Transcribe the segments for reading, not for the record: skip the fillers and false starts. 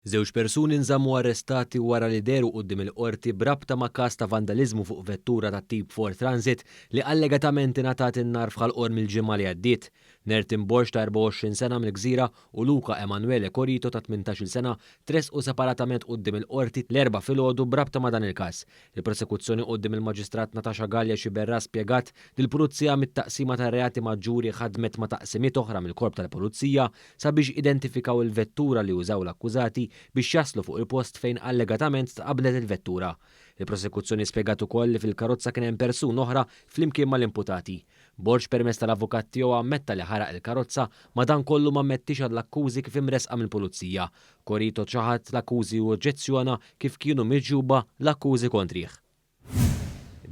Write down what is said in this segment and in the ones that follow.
Żewġ persuni nżammu arrestati wara li deru quddiem il-qorti brabta ma' każ ta' vandaliżmu fuq vettura ta' tip Ford Transit li allegatament ingħatat in-nar f'ħalqhom mill-ġimgħa li għaddiet. Nertin Borx ta' 24 sena mill-Gżira u Luca Emanuele Corito ta' 18 sena tresqu separatament quddiem il-qorti l-erba' filgħodu brabta ma' dan il-każ. Il-prosekuzzjoni quddiem il-Maġistrat Natasha Gallia Xiberra spjegat li l-Pulizija mit-taqsima tar-reati maġġuri ħadmet ma' taqsimiet oħra mill-Korp tal-Pulizija sabiex identifikaw il-vettura li użaw l-akkużati biex jaslu fuq il-post fejn allegatament tqablet il-vettura. Il-prosekuzzjoni spjegat ukoll li fil-karozza kien hemm persuna oħra flimkien mal-imputati. Borx permezz tal-avukat tiegħu ammetta li ħaraq il-karozza madankollu ma ammettix l-akkużi kif imresqa mill-pulizija. Corito ċaħat l-akkużi u oġġezzjona kif kienu miġġuba l-akkużi kontrih.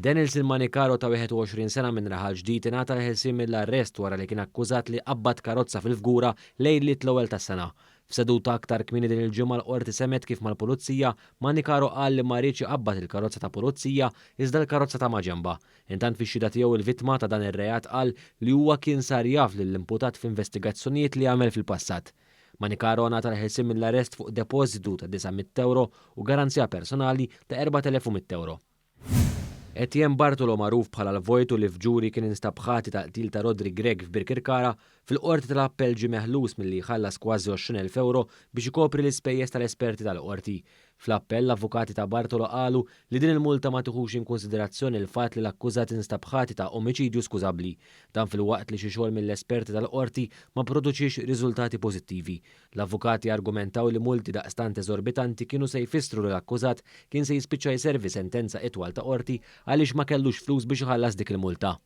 Denilson Manicaro ta' 21 sena minn Raħal Ġdid ingħata l-ħelsien mill-arrest wara li kien akkużat li qabbad karozza fil-Fgura lejliet l-ewwel tas-sena. F'seduta aktar kmieni din il-ġimgħa l-qorti semet kif mal-pulizija Manicaro qal li ma rridx iqabbad il-karozza ta' pulizija iżda l-karozza ta' maġenba. Intant fix-xhieda tiegħu il-vittma ta' dan ir-reat qal li huwa kien sar jaf lill-imputat f'investigazzjonijiet li għamel fil-passat. Manicaro ngħata l-ħelsien mill-arrest fuq depożitu ta' 900 euro u garanzija personali ta' 4100 euro. Etienne Bartolo magħruf bħala l-vojtu li fġuri kien instabħati ta' qtil ta' Rodri Greg f'Birkirkara fil-qorti tal-appell ġie meħlus milli jħallas kważi 20,000 euro biex ikopri l-ispejjeż tal-esperti tal-qorti. Fl-appell l-avukati ta' Bartolo qalu li din il-multa ma tieħux in konsiderazzjoni l-fatt li l-akkużat instabħati ta' omiċidju skużabbli. Dan fil-waqt li xi xogħol mill-esperti tal-qorti ma produċix riżultati pożittivi. L-avukati argumentaw li multi daqstant eżorbitanti kienu se jfissru li l-akkużat kien se jispiċċa jservi sentenza itwal ta' qorti għaliex ma kellux flus biex iħallas dik il-multa.